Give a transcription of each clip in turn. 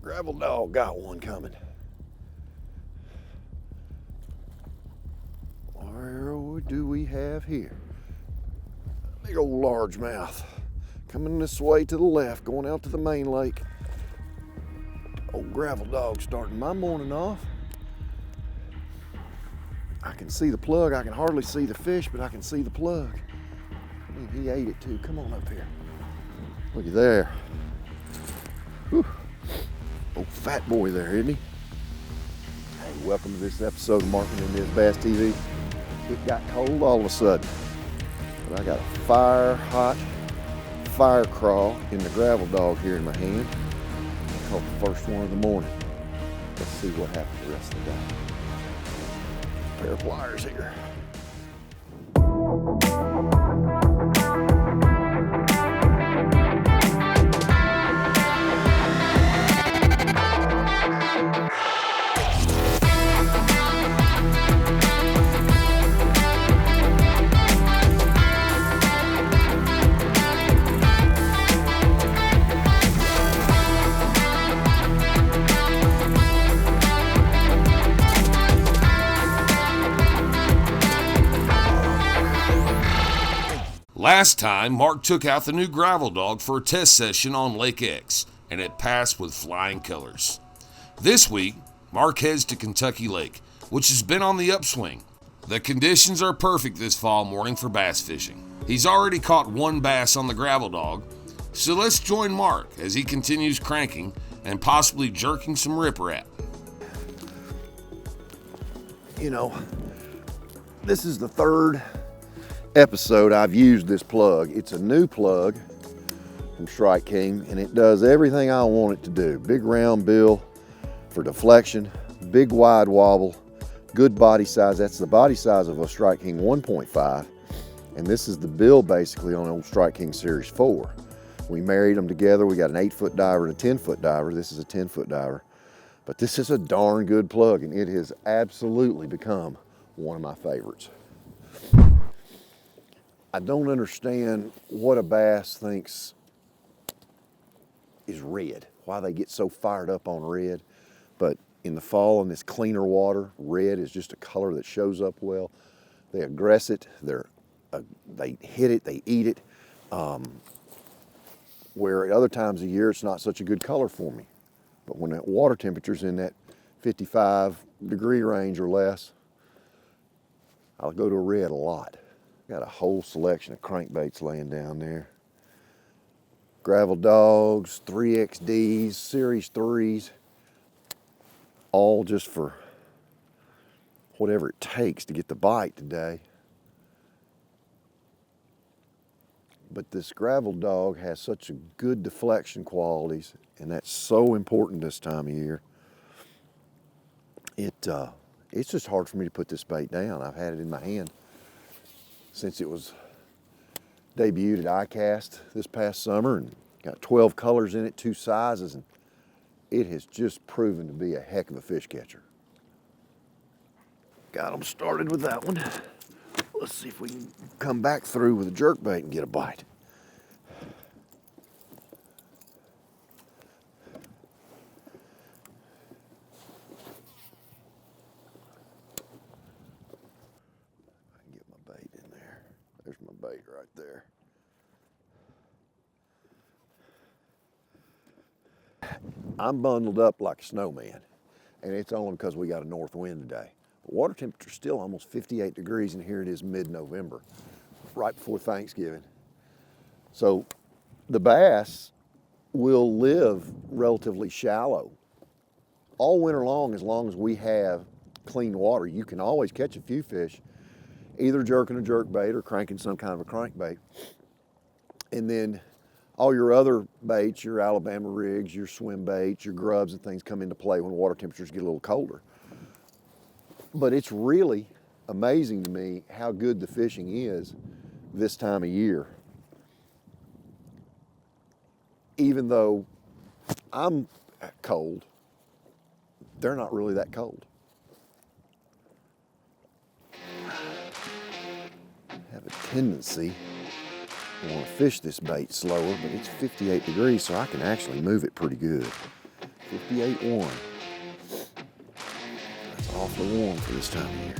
Gravel dog got one coming. What do we have here? Big old largemouth. Coming this way to the left, going out to the main lake. Old gravel dog starting my morning off. I can see the plug. I can hardly see the fish, but I can see the plug. He ate it too. Come on up here. Looky there. Whew. Old fat boy there, isn't he? Hey, welcome to this episode of Marketing This Bass TV. It got cold all of a sudden, but I got a fire-hot fire craw in the gravel dog here in my hand. I caught the first one of the morning. Let's see what happens the rest of the day. Pair of pliers here. Last time, Mark took out the new gravel dog for a test session on Lake X, and it passed with flying colors. This week, Mark heads to Kentucky Lake, which has been on the upswing. The conditions are perfect this fall morning for bass fishing. He's already caught one bass on the gravel dog, so let's join Mark as he continues cranking and possibly jerking some riprap. You know, this is the third episode I've used this plug. It's a new plug from Strike King, and it does everything I want it to do. Big round bill for deflection, big wide wobble, good body size. That's the body size of a Strike King 1.5, and this is the bill basically on old Strike King Series 4. We married them together. We got an 8-foot diver and a 10-foot diver. This is a 10-foot diver, but this is a darn good plug, and it has absolutely become one of my favorites. I don't understand what a bass thinks is red, why they get so fired up on red. But in the fall in this cleaner water, red is just a color that shows up well. They aggress it, they hit it, they eat it. Where at other times of year, it's not such a good color for me. But when that water temperature's in that 55-degree range or less, I'll go to a red a lot. Got a whole selection of crankbaits laying down there. Gravel dogs, 3XDs, Series 3s, all just for whatever it takes to get the bite today. But this gravel dog has such a good deflection qualities, and that's so important this time of year. It's just hard for me to put this bait down. I've had it in my hand since it was debuted at ICAST this past summer, and got 12 colors in it, 2 sizes, and it has just proven to be a heck of a fish catcher. Got them started with that one. Let's see if we can come back through with a jerkbait and get a bite. There's my bait right there. I'm bundled up like a snowman, and it's only because we got a north wind today. But water temperature's still almost 58 degrees, and here it is mid-November, right before Thanksgiving. So the bass will live relatively shallow all winter long as we have clean water. You can always catch a few fish, either jerking a jerkbait or cranking some kind of a crankbait. And then all your other baits, your Alabama rigs, your swim baits, your grubs and things come into play when water temperatures get a little colder. But it's really amazing to me how good the fishing is this time of year. Even though I'm cold, they're not really that cold. Have a tendency to want to fish this bait slower, but it's 58 degrees, so I can actually move it pretty good. 58.1. That's awfully warm for this time of year.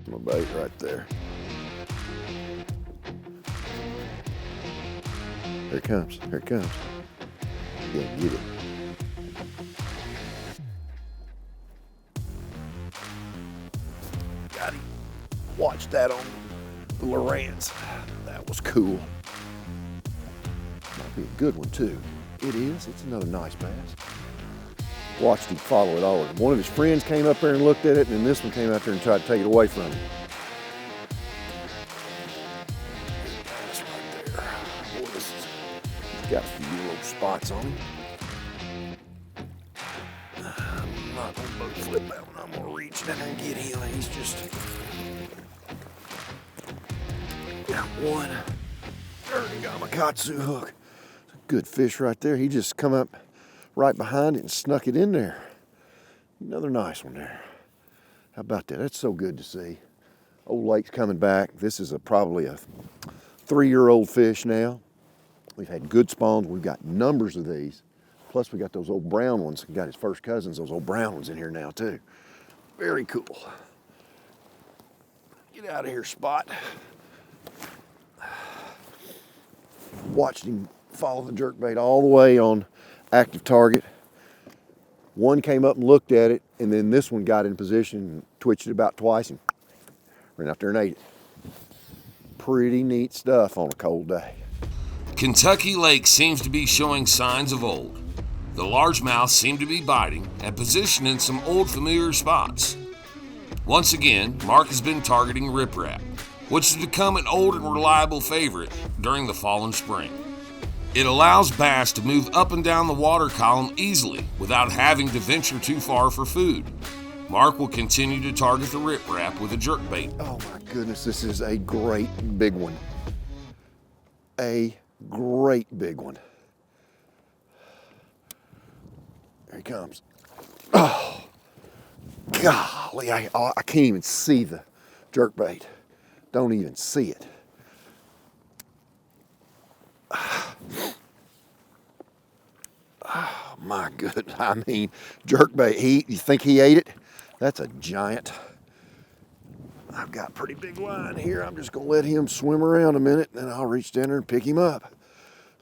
My bait right there. Here it comes. Here it comes. Yeah, get it. Got him. Watch that on the Lowrance. That was cool. Might be a good one too. It is. It's another nice bass. Watched him follow it all. One of his friends came up there and looked at it, and then this one came out there and tried to take it away from him. That's right there. Boy, this is got a few little spots on him. I'm not gonna boat flip that one. I'm gonna reach down and get him. He's just got one. There he got my Katsu hook. Good fish right there. He just come up right behind it and snuck it in there. Another nice one there. How about that? That's so good to see. Old lake's coming back. This is probably a 3-year-old fish now. We've had good spawns. We've got numbers of these. Plus we got those old brown ones. We got his first cousins, those old brown ones in here now too. Very cool. Get out of here, Spot. Watched him follow the jerkbait all the way on active target. One came up and looked at it, and then this one got in position and twitched it about twice and ran out there and ate it. Pretty neat stuff on a cold day. Kentucky Lake seems to be showing signs of old. The largemouth seem to be biting and positioned in some old familiar spots. Once again, Mark has been targeting riprap, which has become an old and reliable favorite during the fall and spring. It allows bass to move up and down the water column easily without having to venture too far for food. Mark will continue to target the riprap with a jerkbait. Oh my goodness, this is a great big one. A great big one. There he comes. Oh, golly, I can't even see the jerkbait. Don't even see it. Oh my goodness, I mean, jerkbait, you think he ate it? That's a giant. I've got a pretty big line here. I'm just gonna let him swim around a minute, and then I'll reach down there and pick him up.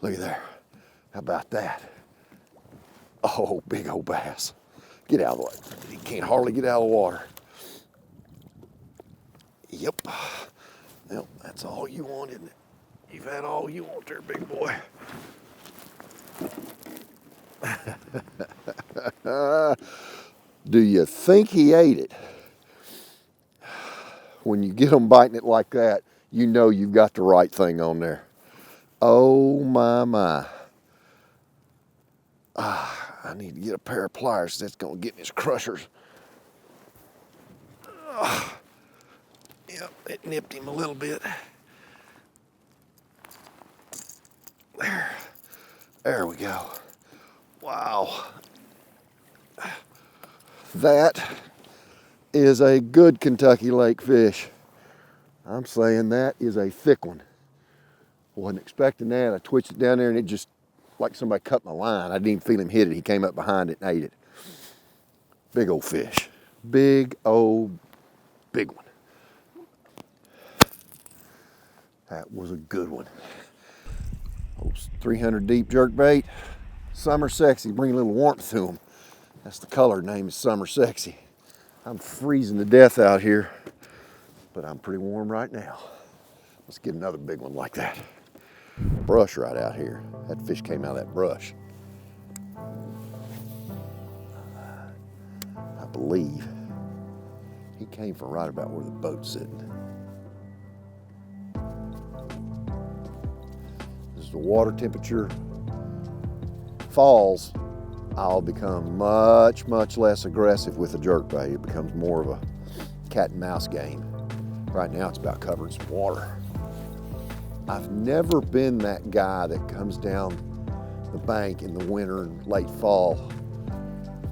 Look at there. How about that? Oh, big old bass. Get out of the way. He can't hardly get out of the water. Yep. Well, that's all you want, isn't it? You've had all you want there, big boy. Do you think he ate it? When you get them biting it like that, you know you've got the right thing on there. Oh my, my. I need to get a pair of pliers that's gonna get me his crushers. Yep, it nipped him a little bit. There we go. Wow. That is a good Kentucky Lake fish. I'm saying that is a thick one. Wasn't expecting that. I twitched it down there and it just, like somebody cut my line. I didn't even feel him hit it. He came up behind it and ate it. Big old fish. Big old, big one. That was a good one. Old 300 deep jerkbait. Summer Sexy, bring a little warmth to them. That's the color name is Summer Sexy. I'm freezing to death out here, but I'm pretty warm right now. Let's get another big one like that. Brush right out here. That fish came out of that brush. I believe he came from right about where the boat's sitting. As the water temperature falls, I'll become much, much less aggressive with the jerkbait. It becomes more of a cat and mouse game. Right now it's about covering some water. I've never been that guy that comes down the bank in the winter and late fall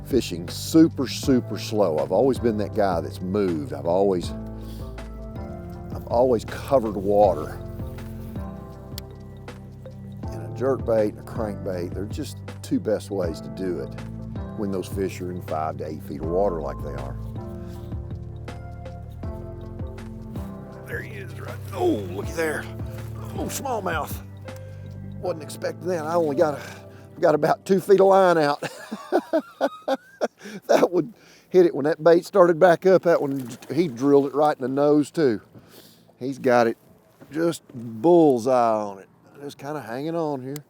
fishing super, super slow. I've always been that guy that's moved. I've always covered water. And a jerkbait and a crankbait, they're just two best ways to do it. when those fish are in 5 to 8 feet of water like they are. There he is, right? Oh, looky there. Oh, smallmouth. Wasn't expecting that. I only got about 2 feet of line out. That would hit it when that bait started back up. That one, he drilled it right in the nose too. He's got it just bullseye on it. Just kind of hanging on here.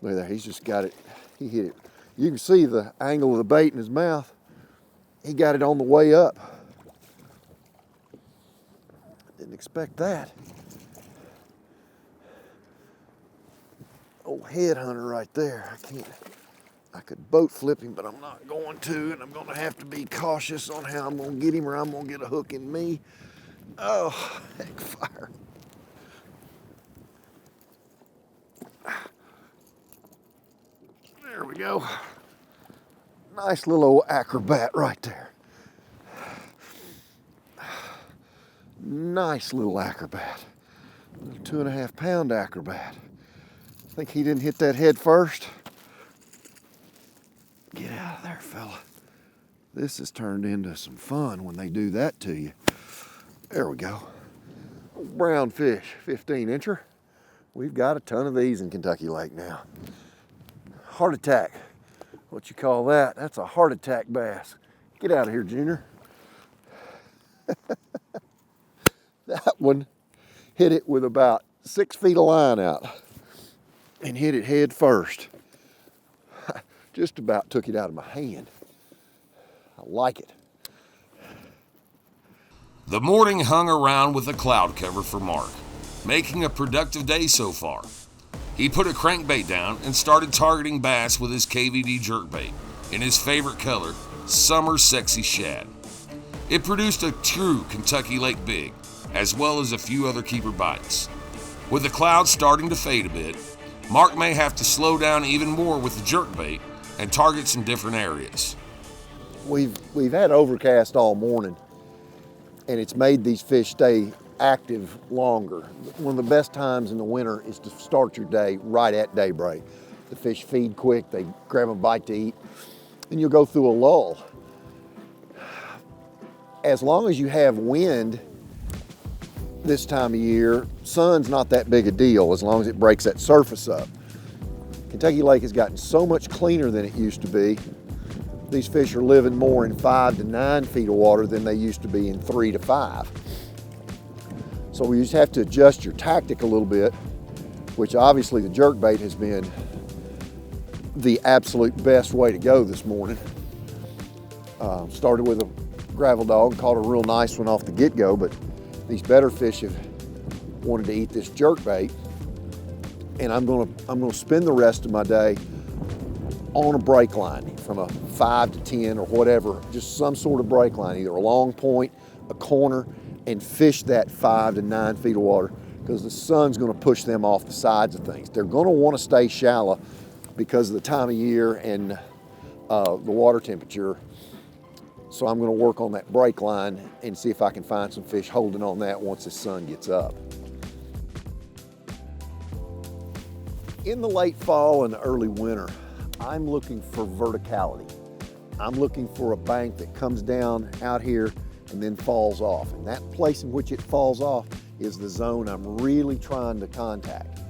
Look there, he's just got it. He hit it. You can see the angle of the bait in his mouth. He got it on the way up. Didn't expect that. Old headhunter right there. I could boat flip him, but I'm not going to, and I'm going to have to be cautious on how I'm going to get him, or I'm going to get a hook in me. Oh, heck fire. There we go. Nice little old acrobat right there. Nice little acrobat. Little 2.5 pound acrobat. I think he didn't hit that head first. Get out of there, fella. This has turned into some fun when they do that to you. There we go. Brown fish, 15-incher. We've got a ton of these in Kentucky Lake now. Heart attack. What you call that? That's a heart attack bass. Get out of here, Junior. That one hit it with about 6 feet of line out and hit it head first. Just about took it out of my hand. I like it. The morning hung around with a cloud cover for Mark, making a productive day so far. He put a crankbait down and started targeting bass with his KVD jerkbait in his favorite color, Summer Sexy Shad. It produced a true Kentucky Lake big, as well as a few other keeper bites. With the clouds starting to fade a bit, Mark may have to slow down even more with the jerkbait and target some different areas. We've had overcast all morning, and it's made these fish stay active longer. One of the best times in the winter is to start your day right at daybreak. The fish feed quick, they grab a bite to eat, and you'll go through a lull. As long as you have wind this time of year, sun's not that big a deal as long as it breaks that surface up. Kentucky Lake has gotten so much cleaner than it used to be. These fish are living more in 5 to 9 feet of water than they used to be in 3 to 5. So we just have to adjust your tactic a little bit, which obviously the jerkbait has been the absolute best way to go this morning. Started with a gravel dog, caught a real nice one off the get-go, but these better fish have wanted to eat this jerkbait, and I'm gonna spend the rest of my day on a break line from a 5 to 10 or whatever, just some sort of break line, either a long point, a corner, and fish that 5 to 9 feet of water, because the sun's gonna push them off the sides of things. They're gonna wanna stay shallow because of the time of year and the water temperature. So I'm gonna work on that break line and see if I can find some fish holding on that once the sun gets up. In the late fall and the early winter, I'm looking for verticality. I'm looking for a bank that comes down out here and then falls off. And that place in which it falls off is the zone I'm really trying to contact.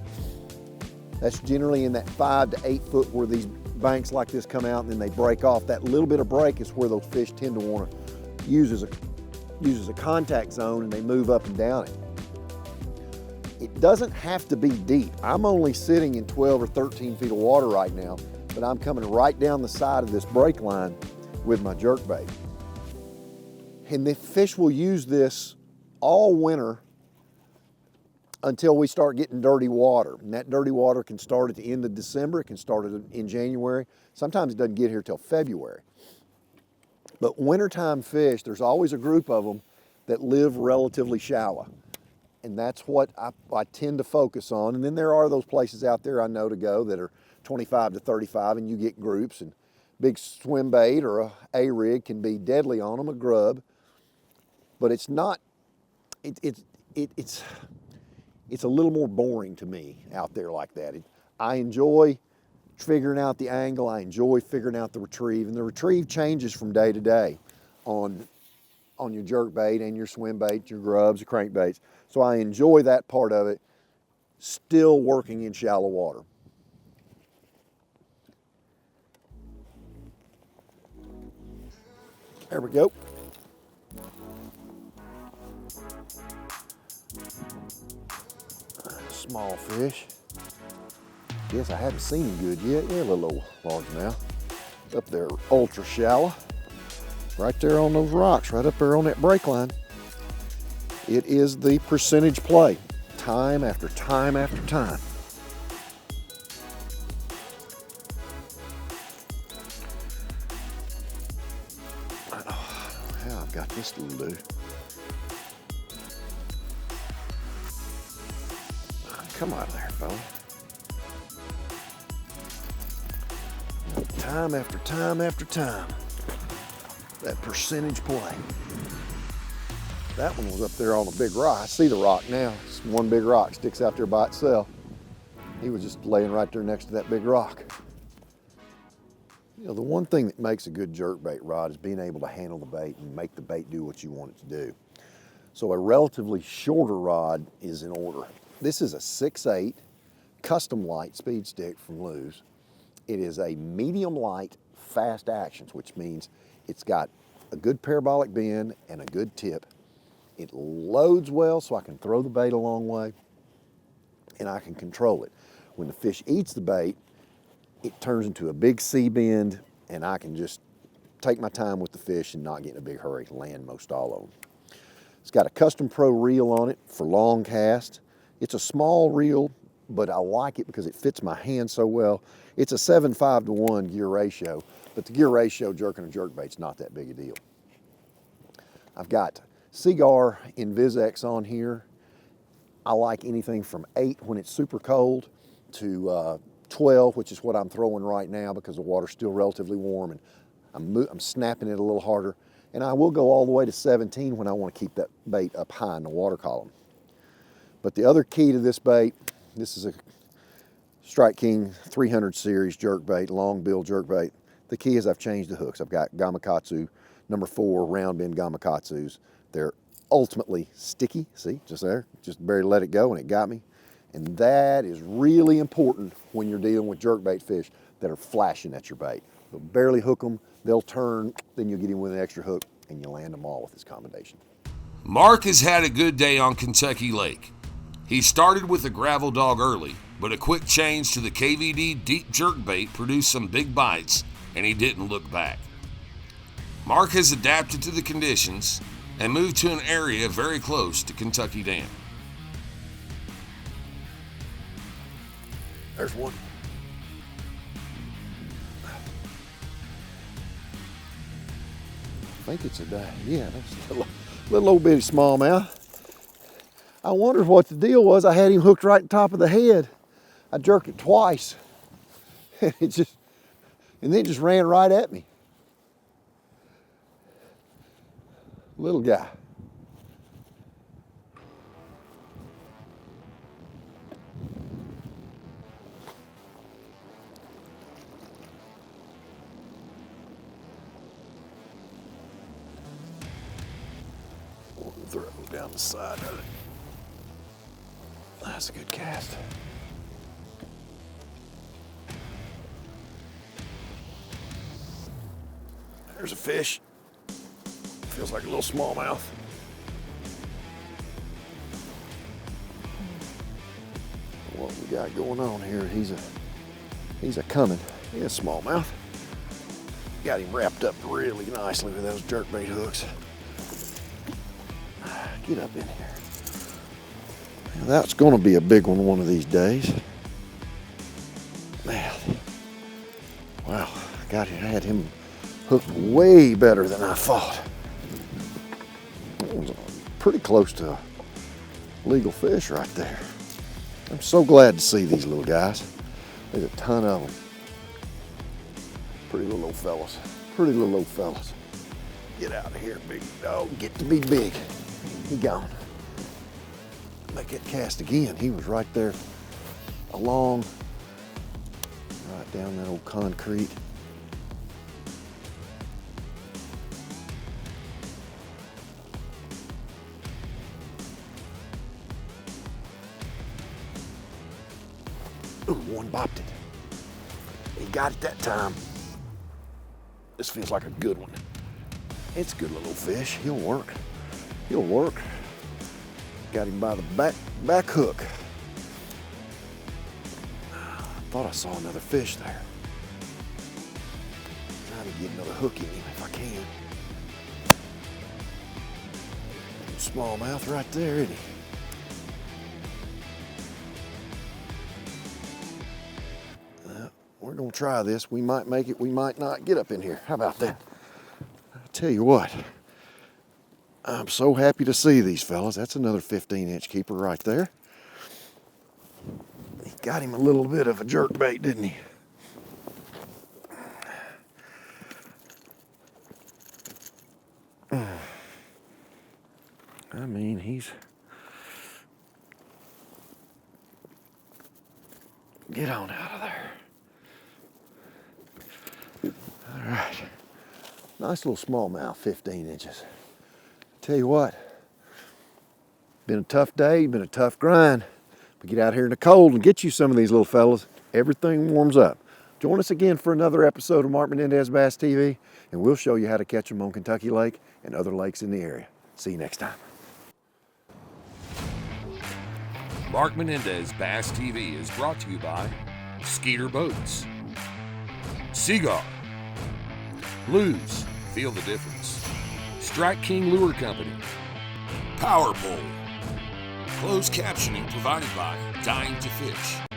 That's generally in that 5 to 8 foot where these banks like this come out and then they break off. That little bit of break is where those fish tend to want to use as a contact zone, and they move up and down it. It doesn't have to be deep. I'm only sitting in 12 or 13 feet of water right now, but I'm coming right down the side of this break line with my jerkbait. And the fish will use this all winter until we start getting dirty water. And that dirty water can start at the end of December, it can start in January. Sometimes it doesn't get here till February. But wintertime fish, there's always a group of them that live relatively shallow. And that's what I tend to focus on. And then there are those places out there I know to go that are 25 to 35, and you get groups, and big swim bait or a rig can be deadly on them, a grub. But it's not, it's a little more boring to me out there like that. I enjoy figuring out the angle. I enjoy figuring out the retrieve, and the retrieve changes from day to day on your jerkbait and your swim bait, your grubs, your crankbaits. So I enjoy that part of it, still working in shallow water. There we go. Small fish. Guess I haven't seen him good yet. Yeah, a little old largemouth. Up there, ultra shallow. Right there on those rocks, right up there on that break line. It is the percentage play, time after time after time. I don't know how I've got this little dude. Come on there, fella. Time after time after time. That percentage play. That one was up there on a big rock. I see the rock now. It's one big rock, sticks out there by itself. He was just laying right there next to that big rock. You know, the one thing that makes a good jerkbait rod is being able to handle the bait and make the bait do what you want it to do. So a relatively shorter rod is in order. This is a 6/8 custom light speed stick from Lew's. It is a medium light fast actions, which means it's got a good parabolic bend and a good tip. It loads well so I can throw the bait a long way and I can control it. When the fish eats the bait, it turns into a big C bend and I can just take my time with the fish and not get in a big hurry, land most all of them. It's got a Custom Pro reel on it for long cast. It's a small reel, but I like it because it fits my hand so well. It's a 7:5 to 1 gear ratio, but the gear ratio jerking a jerkbait's not that big a deal. I've got Seagar InvisX on here. I like anything from 8 when it's super cold to 12, which is what I'm throwing right now because the water's still relatively warm and I'm snapping it a little harder. And I will go all the way to 17 when I want to keep that bait up high in the water column. But the other key to this bait, this is a Strike King 300 series jerkbait, long bill jerkbait. The key is I've changed the hooks. I've got Gamakatsu number 4 round bend Gamakatsus. They're ultimately sticky, see, just there, just barely let it go and it got me. And that is really important when you're dealing with jerkbait fish that are flashing at your bait. You'll barely hook them, they'll turn, then you'll get him with an extra hook and you land them all with this combination. Mark has had a good day on Kentucky Lake. He started with a gravel dog early, but a quick change to the KVD deep jerkbait produced some big bites, and he didn't look back. Mark has adapted to the conditions and moved to an area very close to Kentucky Dam. There's one. I think it's a day. Yeah, that's a little old bitty smallmouth. I wondered what the deal was. I had him hooked right on top of the head. I jerked it twice. And then it just ran right at me. Little guy. We'll throw it down the side of it. That's a good cast. There's a fish. Feels like a little smallmouth. What we got going on here? He's a coming. Yeah, smallmouth. Got him wrapped up really nicely with those jerkbait hooks. Get up in here. Now that's going to be a big one of these days. Man, wow, I had him hooked way better than I thought. That was pretty close to a legal fish right there. I'm so glad to see these little guys. There's a ton of them. Pretty little old fellas. Pretty little old fellas. Get out of here, big dog. Get to be big. He gone. Make that cast again. He was right there along. Right down that old concrete. Ooh, one bopped it. He got it that time. This feels like a good one. It's a good little fish. He'll work. He'll work. Got him by the back hook. Thought I saw another fish there. Trying to get another hook in him if I can. Smallmouth right there, isn't he? We're gonna try this. We might make it, we might not. Get up in here. How about that? I tell you what, I'm so happy to see these fellas. That's another 15-inch keeper right there. He got him a little bit of a jerkbait, didn't he? I mean, get on out of there. All right, nice little smallmouth, 15 inches. Tell you what, been a tough day, been a tough grind. We get out here in the cold and get you some of these little fellas, everything warms up. Join us again for another episode of Mark Menendez Bass TV, and we'll show you how to catch them on Kentucky Lake and other lakes in the area. See you next time. Mark Menendez Bass TV is brought to you by Skeeter Boats, Seaguar, Lose, feel the difference, Strike King Lure Company, Power Pole, closed captioning provided by Dying to Fish.